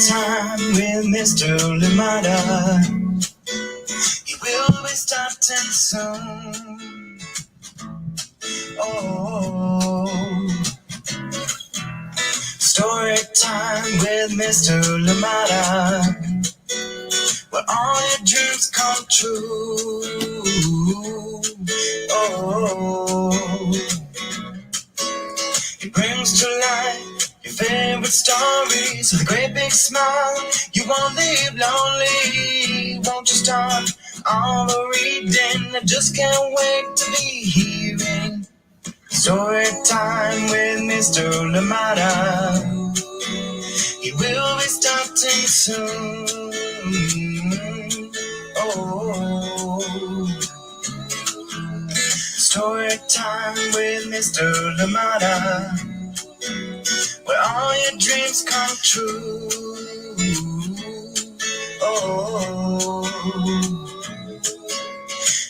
time with Mr. Lamada. He will be starting soon. Oh, story time with Mr. Lamada, where all your dreams come true. Oh, he brings to life your favorite stories with a great big smile. You won't live lonely. Won't you start all the reading? I just can't wait to be hearing story time with Mr. Lamada. He will be starting soon. Oh, story time with Mr. Lamada, where all your dreams come true. Oh,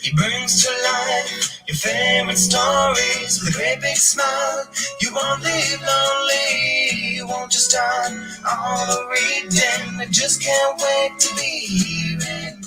he brings to life your favorite stories with a great big smile. You won't live lonely. Won't you start all the reading? I just can't wait to be hearing.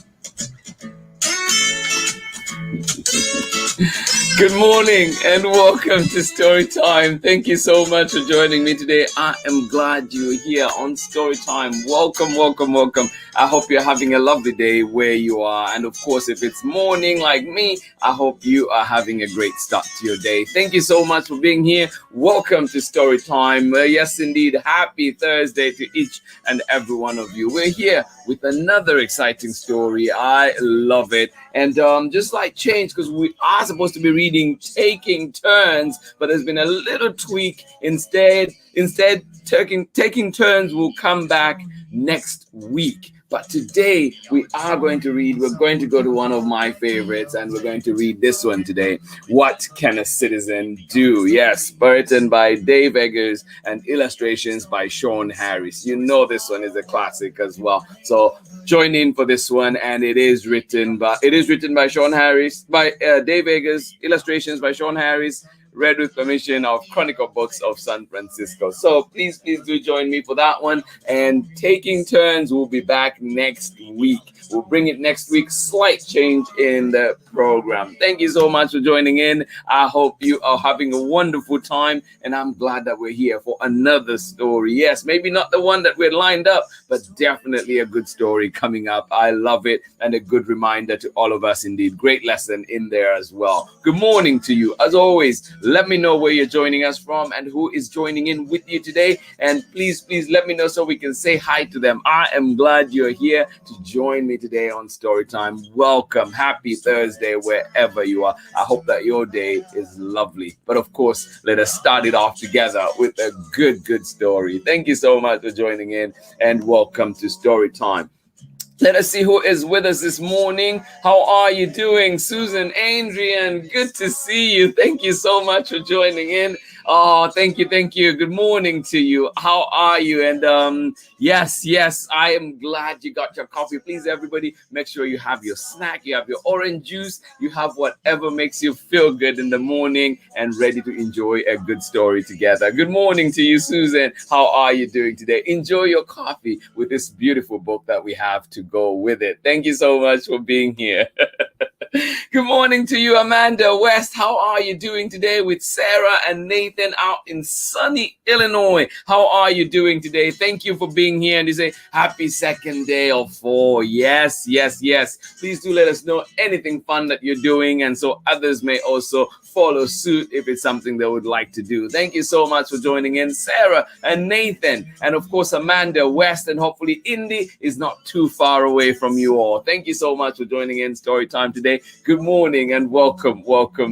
Good morning and welcome to Story Time. Thank you so much for joining me today. I am glad you're here on Story Time. Welcome, welcome, welcome. I hope you're having a lovely day where you are. And of course, if it's morning like me, I hope you are having a great start to your day. Thank you so much for being here. Welcome to Story Time. Yes, indeed. Happy Thursday to each and every one of you. We're here with another exciting story. I love it. And just like change, because we are supposed to be reading taking turns, but there's been a little tweak. Instead taking turns will come back next week. But today we're going to go to one of my favorites, and we're going to read this one today. What Can a Citizen Do? Yes, written by Dave Eggers and illustrations by Sean Harris. You know this one is a classic as well. So join in for this one, and it is written by Sean Harris, by Dave Eggers, illustrations by Sean Harris, read with permission of Chronicle Books of San Francisco. So please do join me for that one. And Taking Turns will be back next week. We'll bring it next week. Slight change in the program. Thank you so much for joining in. I hope you are having a wonderful time, and I'm glad that we're here for another story. Yes, maybe not the one that we're lined up, but definitely a good story coming up. I love it, and a good reminder to all of us indeed. Great lesson in there as well. Good morning to you. As always, let me know where you're joining us from and who is joining in with you today. And please let me know so we can say hi to them. I am glad you're here to join me today on Storytime. Welcome. Happy Thursday wherever you are. I hope that your day is lovely. But of course, let us start it off together with a good story. Thank you so much for joining in, and welcome to Storytime. Let us see who is with us this morning. How are you doing? Susan, Adrian, good to see you. Thank you so much for joining in. Oh, thank you. Good morning to you. How are you? And yes, I am glad you got your coffee. Please, everybody, make sure you have your snack, you have your orange juice, you have whatever makes you feel good in the morning and ready to enjoy a good story together. Good morning to you, Susan. How are you doing today? Enjoy your coffee with this beautiful book that we have to go with it. Thank you so much for being here. Good morning to you, Amanda West. How are you doing today with Sarah and Nathan out in sunny Illinois? How are you doing today? Thank you for being here. And you say, happy second day of fall. Yes. Please do let us know anything fun that you're doing, and so others may also follow suit if it's something they would like to do. Thank you so much for joining in, Sarah and Nathan, and of course Amanda West, and hopefully Indy is not too far away from you all. Thank you so much for joining in Storytime today. Good morning and welcome.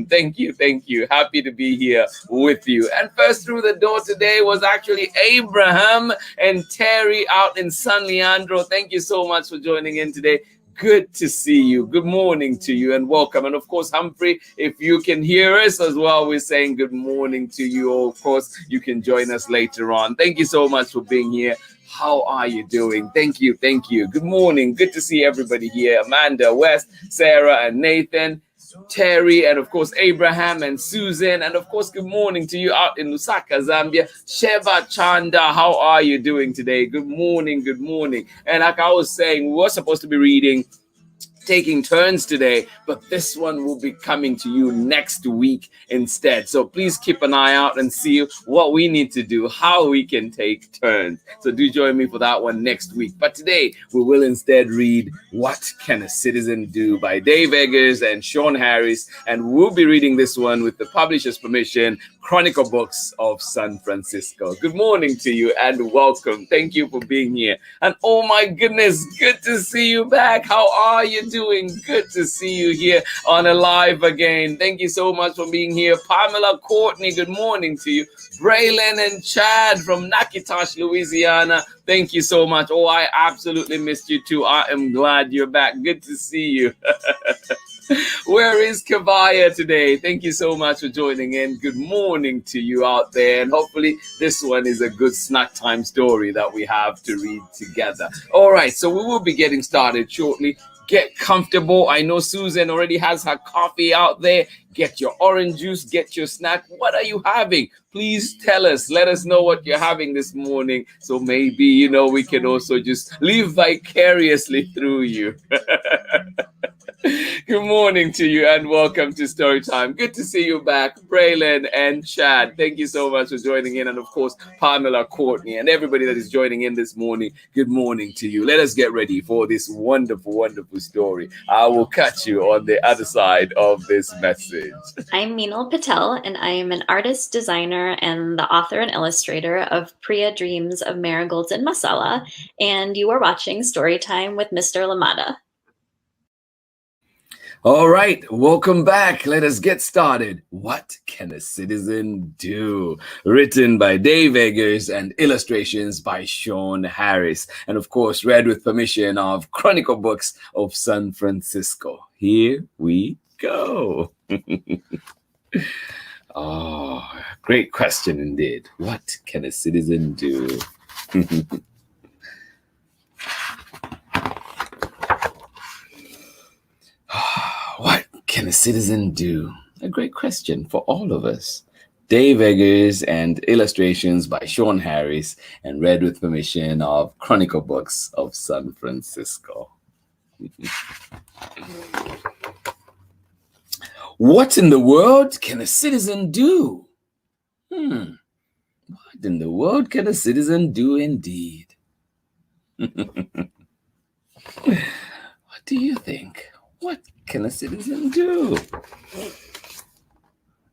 Thank you. Happy to be here with you. And first through the door today was actually Abraham and Terry out in San Leandro. Thank you so much for joining in today. Good to see you. Good morning to you and welcome. And of course, Humphrey, if you can hear us as well, we're saying good morning to you. Of course, you can join us later on. Thank you so much for being here. How are you doing? Thank you. Good morning. Good to see everybody here. Amanda West, Sarah, and Nathan. Terry, and of course Abraham and Susan, and of course good morning to you out in Lusaka, Zambia. Sheva Chanda, how are you doing today? Good morning, good morning. And like I was saying, we were supposed to be reading taking turns today, but this one will be coming to you next week instead. So please keep an eye out and see what we need to do, how we can take turns. So do join me for that one next week. But today we will instead read What Can a Citizen Do by Dave Eggers and Sean Harris, and we'll be reading this one with the publisher's permission, Chronicle Books of San Francisco. Good morning to you and welcome. Thank you for being here. And oh my goodness, good to see you back. How are you doing? Good to see you here on a live again. Thank you so much for being here. Pamela Courtney, good morning to you. Braylon and Chad from Nakitosh, Louisiana. Thank you so much. Oh, I absolutely missed you too. I am glad you're back. Good to see you. Where is Kavaya today? Thank you so much for joining in. Good morning to you out there. And hopefully this one is a good snack time story that we have to read together. All right, so we will be getting started shortly. Get comfortable. I know Susan already has her coffee out there. Get your orange juice, get your snack. What are you having? Please tell us. Let us know what you're having this morning. So maybe, we can also just live vicariously through you. Good morning to you and welcome to Storytime. Good to see you back, Braylon and Chad. Thank you so much for joining in. And of course, Pamela Courtney and everybody that is joining in this morning. Good morning to you. Let us get ready for this wonderful, wonderful story. I will catch you on the other side of this message. I'm Meenal Patel, and I am an artist, designer, and the author and illustrator of Priya Dreams of Marigolds and Masala. And you are watching Storytime with Mr. Lamada. All right, welcome back. Let us get started. What Can a Citizen Do? Written by Dave Eggers and illustrations by Sean Harris. And of course, read with permission of Chronicle Books of San Francisco. Here we go. Oh, great question indeed. What can a citizen do? What can a citizen do? A great question for all of us. Dave Eggers and illustrations by Sean Harris and read with permission of Chronicle Books of San Francisco. What in the world can a citizen do? What in the world can a citizen do indeed? What do you think? What can a citizen do?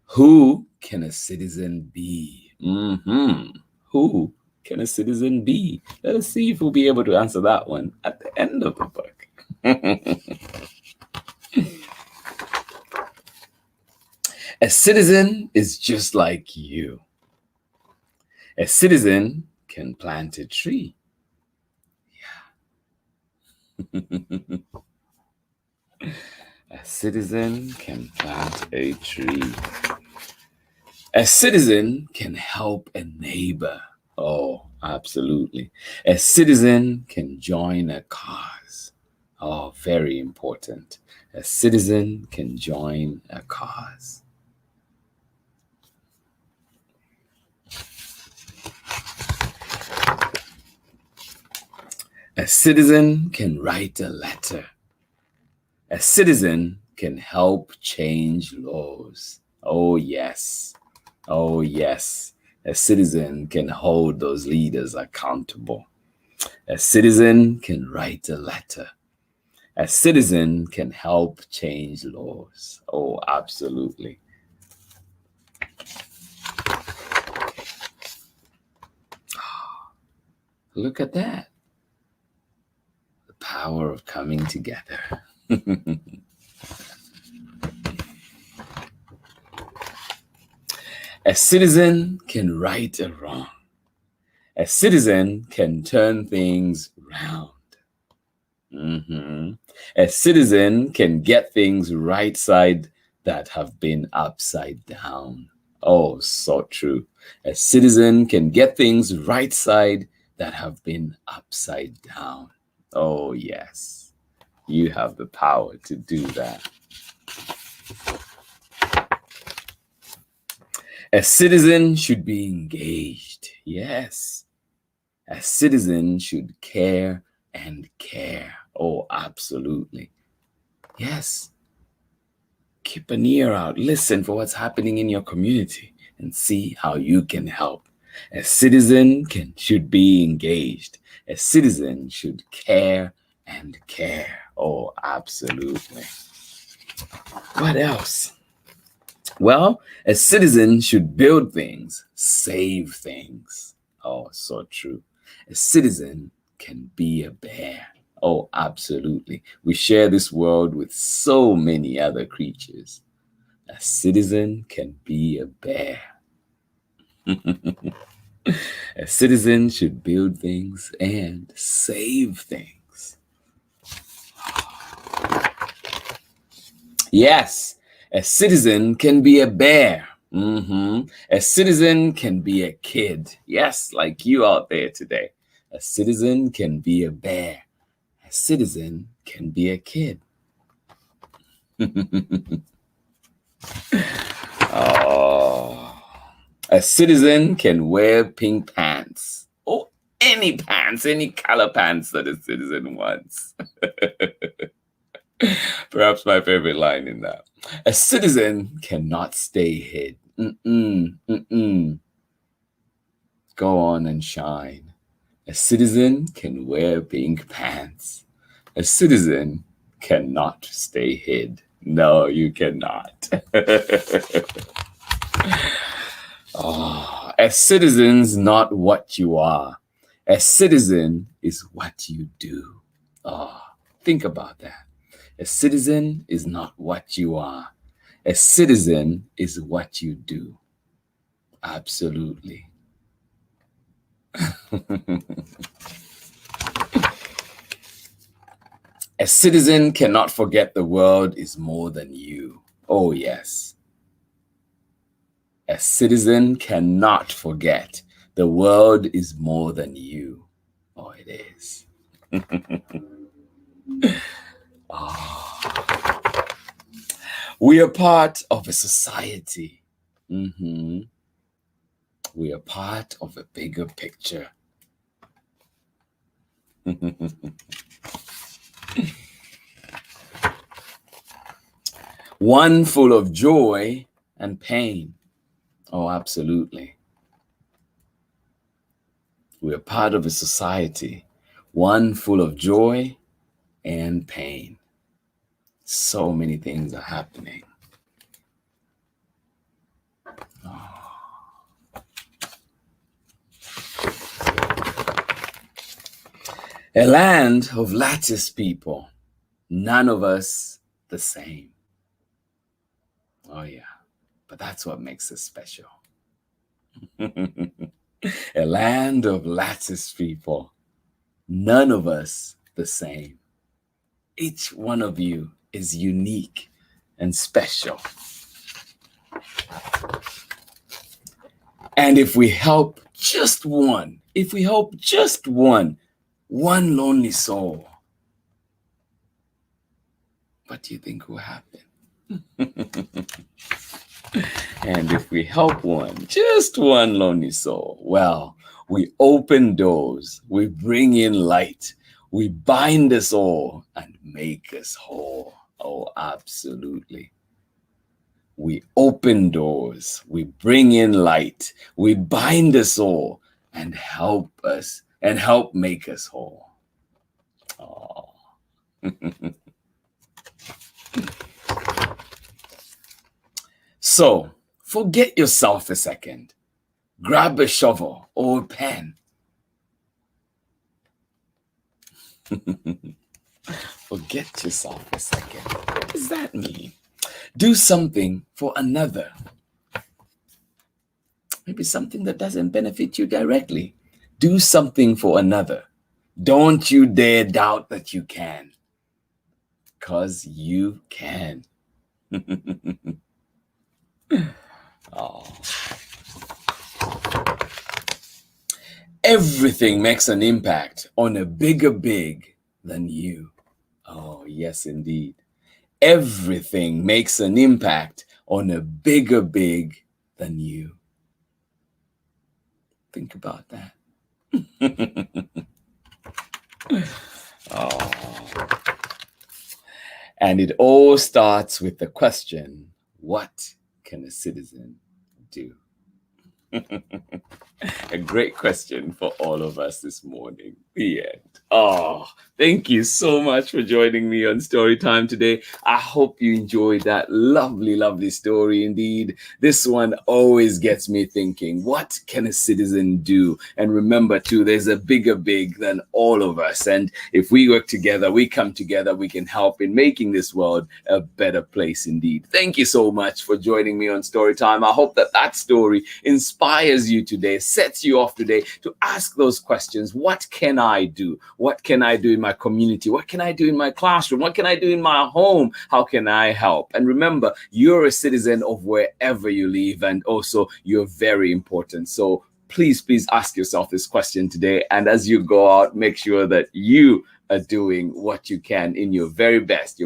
Who can a citizen be? Who can a citizen be? Let us see if we'll be able to answer that one at the end of the book. A citizen is just like you. A citizen can plant a tree. Yeah. A citizen can plant a tree. A citizen can help a neighbor. Oh, absolutely. A citizen can join a cause. Oh, very important. A citizen can join a cause. A citizen can write a letter. A citizen can help change laws. Oh, yes. Oh, yes. A citizen can hold those leaders accountable. A citizen can write a letter. A citizen can help change laws. Oh, absolutely. Look at that. The power of coming together. A citizen can right a wrong. A citizen can turn things round. A citizen can get things right side that have been upside down. Oh, so true. A citizen can get things right side that have been upside down. Oh, yes. You have the power to do that. A citizen should be engaged. Yes. A citizen should care and care. Oh, absolutely. Yes. Keep an ear out. Listen for what's happening in your community and see how you can help. A citizen should be engaged. A citizen should care and care. Oh, absolutely. What else? Well, a citizen should build things, save things. Oh, so true. A citizen can be a bear. Oh, absolutely. We share this world with so many other creatures. A citizen can be a bear. A citizen should build things and save things. Yes, a citizen can be a bear. A citizen can be a kid. Yes, like you out there today. A citizen can be a bear. A citizen can be a kid. Oh, a citizen can wear pink pants. Oh, any pants, any color pants that a citizen wants. Perhaps my favorite line in that. A citizen cannot stay hid. Go on and shine. A citizen can wear pink pants. A citizen cannot stay hid. No, you cannot. Oh, a citizen's not what you are. A citizen is what you do. Oh, think about that. A citizen is not what you are. A citizen is what you do. Absolutely. A citizen cannot forget the world is more than you. Oh, yes. A citizen cannot forget the world is more than you. Oh, it is. Oh. We are part of a society. We are part of a bigger picture. One full of joy and pain. Oh, absolutely. We are part of a society, one full of joy and pain. So many things are happening. Oh. A land of lattice people, none of us the same. Oh yeah, but that's what makes us special. A land of lattice people, none of us the same. Each one of you is unique and special. And if we help just one, one lonely soul, what do you think will happen? And if we help just one lonely soul, well, we open doors, we bring in light, we bind us all and make us whole. Oh, absolutely. We open doors, we bring in light, we bind us all and help make us whole. Oh. So, forget yourself a second. Grab a shovel or a pen. Forget yourself a second. What does that mean? Do something for another. Maybe something that doesn't benefit you directly. Do something for another. Don't you dare doubt that you can. Because you can. Oh. Everything makes an impact on a bigger big than you. Oh, yes, indeed. Everything makes an impact on a bigger big than you. Think about that. Oh. And it all starts with the question, what can a citizen do? A great question for all of us this morning. The end. Oh, thank you so much for joining me on Storytime today. I hope you enjoyed that lovely, lovely story indeed. This one always gets me thinking, what can a citizen do? And remember too, there's a bigger big than all of us. And if we work together, we come together, we can help in making this world a better place indeed. Thank you so much for joining me on Storytime. I hope that that story inspires you today, sets you off today to ask those questions. What can I do? What can I do in my community? What can I do in my classroom? What can I do in my home? How can I help? And remember, you're a citizen of wherever you live, and also you're very important. So please ask yourself this question today. And as you go out, make sure that you are doing what you can in your very best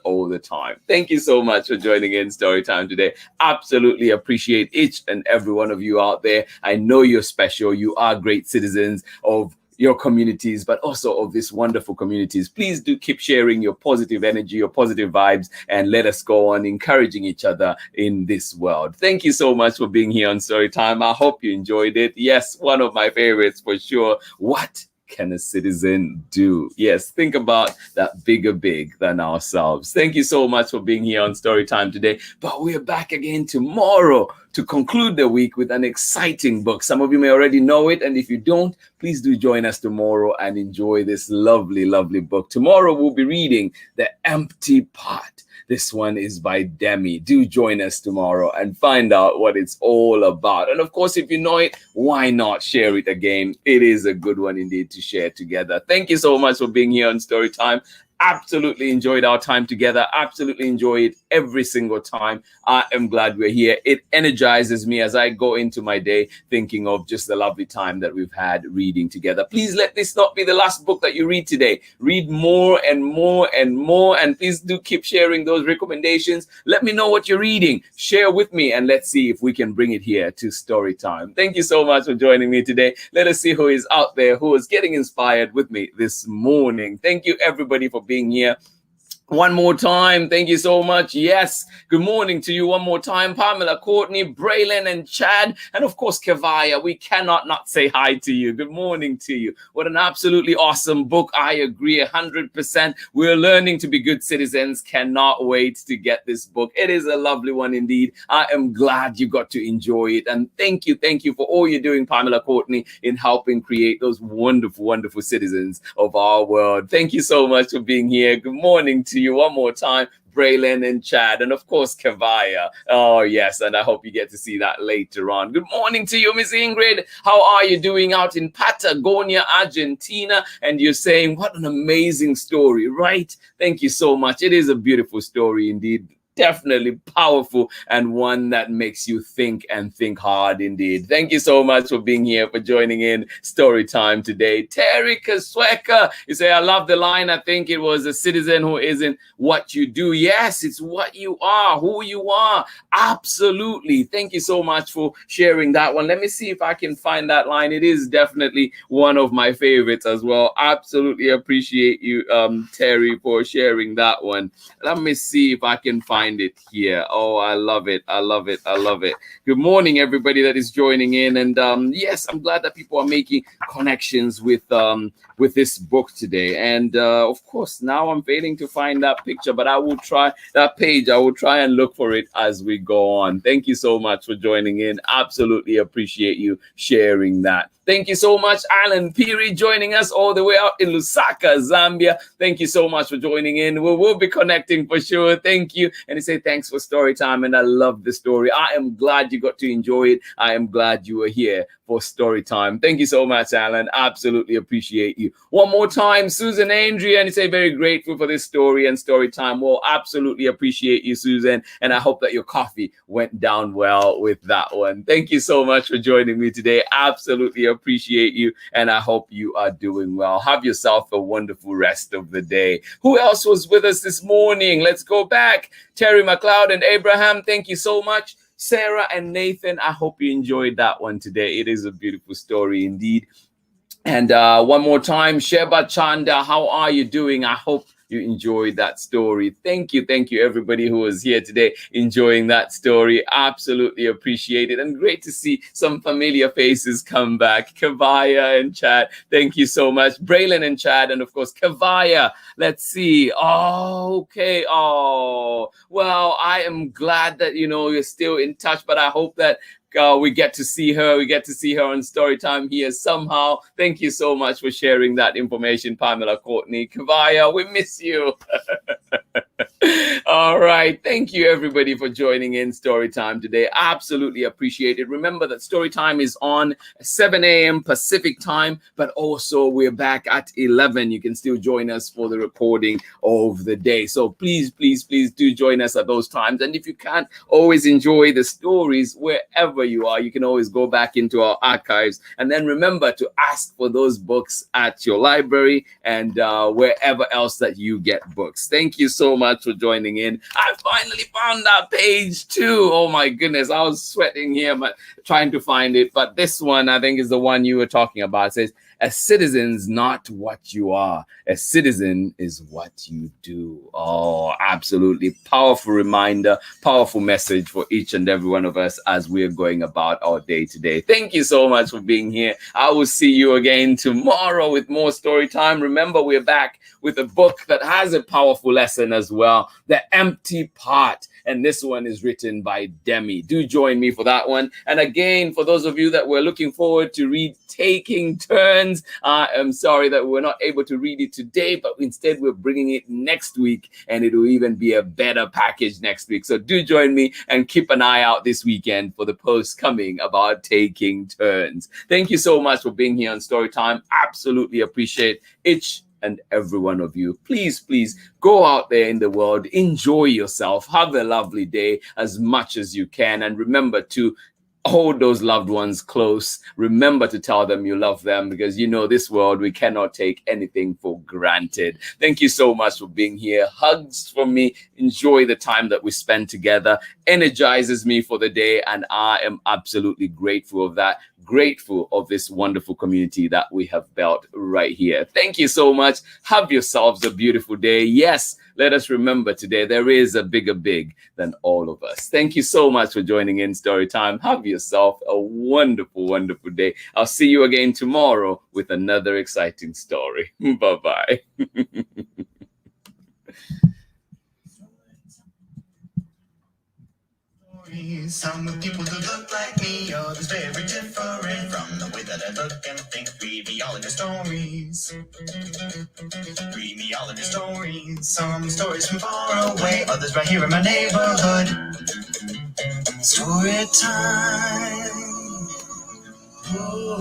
all the time. Thank you so much for joining in Storytime today. Absolutely appreciate each and every one of you out there. I know you're special. You are great citizens of your communities, but also of these wonderful communities. Please do keep sharing your positive energy, your positive vibes, and let us go on encouraging each other in this world. Thank you so much for being here on Storytime. I hope you enjoyed it. Yes, one of my favorites for sure. What can a citizen do? Yes, think about that bigger big than ourselves. Thank you so much for being here on Storytime today. But we're back again tomorrow to conclude the week with an exciting book. Some of you may already know it, and if you don't, please do join us tomorrow and enjoy this lovely, lovely book. Tomorrow we'll be reading The Empty Pot. This one is by Demi. Do join us tomorrow and find out what it's all about. And of course, if you know it, why not share it again? It is a good one indeed to share together. Thank you so much for being here on Storytime. Absolutely enjoyed our time together. Absolutely enjoy it every single time. I am glad we're here. It energizes me as I go into my day thinking of just the lovely time that we've had reading together. Please let this not be the last book that you read today. Read more and more and more. And please do keep sharing those recommendations. Let me know what you're reading. Share with me and let's see if we can bring it here to Storytime. Thank you so much for joining me today. Let us see who is out there, who is getting inspired with me this morning. Thank you everybody for being here. One more time, thank you so much. Yes, good morning to you one more time. Pamela, Courtney, Braylon, and Chad, and of course, Kevaya. We cannot not say hi to you. Good morning to you. What an absolutely awesome book. I agree 100%. We're learning to be good citizens. Cannot wait to get this book. It is a lovely one indeed. I am glad you got to enjoy it. And thank you for all you're doing, Pamela, Courtney, in helping create those wonderful, wonderful citizens of our world. Thank you so much for being here. Good morning to you one more time, Braylon and Chad, and of course Kevaya. Oh yes, and I hope you get to see that later on. Good morning to you, Miss Ingrid. How are you doing out in Patagonia, Argentina? And you're saying, what an amazing story, right? Thank you so much. It is a beautiful story indeed. Definitely powerful, and one that makes you think and think hard indeed. Thank you so much for being here, for joining in Storytime today. Terry Kasweka, you say, I love the line. I think it was a citizen who isn't what you do. Yes, it's what you are, who you are. Absolutely. Thank you so much for sharing that one. Let me see if I can find that line. It is definitely one of my favorites as well. Absolutely appreciate you, Terry, for sharing that one. Let me see if I can find it here. Oh, I love it. I love it. I love it. Good morning, everybody that is joining in. And yes, I'm glad that people are making connections with this book today. And of course, now I'm failing to find that picture, but I will try that page. I will try and look for it as we go on. Thank you so much for joining in. Absolutely appreciate you sharing that. Thank you so much, Alan Piri, joining us all the way out in Lusaka, Zambia. Thank you so much for joining in. We will be connecting for sure. Thank you. And he said, thanks for story time. And I love the story. I am glad you got to enjoy it. I am glad you were here for story time. Thank you so much, Alan. Absolutely appreciate you. One more time, Susan Andrea, and he said, very grateful for this story and story time. Well, absolutely appreciate you, Susan. And I hope that your coffee went down well with that one. Thank you so much for joining me today. Absolutely appreciate you. And I hope you are doing well. Have yourself a wonderful rest of the day. Who else was with us this morning? Let's go back. Terry McLeod and Abraham, thank you so much. Sarah and Nathan, I hope you enjoyed that one today. It is a beautiful story indeed. And one more time, Sheba Chanda, how are you doing? I hope you enjoyed that story. Thank you, everybody who was here today enjoying that story. Absolutely appreciate it. And great to see some familiar faces come back. Kavaya and Chad, thank you so much. Braylon and Chad, and of course, Kavaya. Let's see. Oh, okay. Oh, well, I am glad that, you're still in touch, but I hope that we get to see her. We get to see her on Storytime here somehow. Thank you so much for sharing that information, Pamela Courtney. Kavaya, we miss you. All right. Thank you, everybody, for joining in Storytime today. Absolutely appreciate it. Remember that Storytime is on 7 a.m. Pacific time, but also we're back at 11. You can still join us for the recording of the day. So please do join us at those times. And if you can't always enjoy the stories wherever you are, you can always go back into our archives. And then remember to ask for those books at your library and wherever else that you get books. Thank you so much for joining in. I finally found that page too. Oh my goodness, I was sweating here trying to find it. But this one, I think, is the one you were talking about. It says, a citizen's not what you are. A citizen is what you do. Oh, absolutely. Powerful reminder, powerful message for each and every one of us as we're going about our day today. Thank you so much for being here. I will see you again tomorrow with more story time. Remember, we're back with a book that has a powerful lesson as well, The Empty Part. And this one is written by Demi. Do join me for that one. And again, for those of you that were looking forward to read Taking Turns, I am sorry that we're not able to read it today, but instead we're bringing it next week, and it will even be a better package next week. So do join me and keep an eye out this weekend for the post coming about Taking Turns. Thank you so much for being here on Storytime. Absolutely appreciate each and every one of you. Please go out there in the world, enjoy yourself, have a lovely day as much as you can, and remember to hold those loved ones close. Remember to tell them you love them, because this world, we cannot take anything for granted. Thank you so much for being here. Hugs from me. Enjoy the time that we spend together. Energizes me for the day, and I am absolutely grateful of that. Grateful of this wonderful community that we have built right here. Thank you so much. Have yourselves a beautiful day. Yes, let us remember today there is a bigger big than all of us. Thank you so much for joining in Storytime. Have yourself a wonderful, wonderful day. I'll see you again tomorrow with another exciting story. Bye-bye. Some people do look like me, others very different from the way that I look and think. Read me all of your stories. Read me all of your stories. Some stories from far away, others right here in my neighborhood. Story time. Ooh.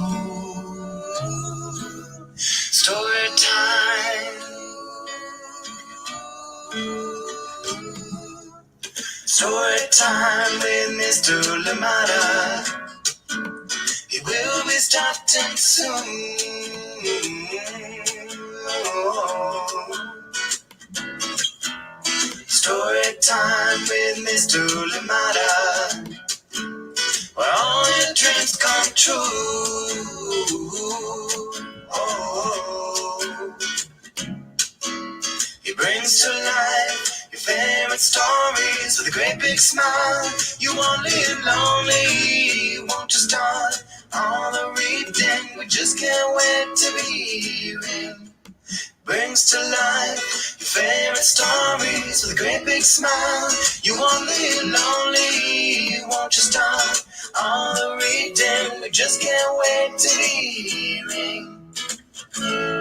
Story time. Story time with Mr. Lamada. He will be starting soon. Story time with Mr. Lamada, where all your dreams come true. Oh, he brings to life your favorite stories with a great big smile. You won't live lonely, won't you start all the reading? We just can't wait to be in. Brings to life your favorite stories with a great big smile. You won't live lonely, won't you start all the reading? We just can't wait to be in.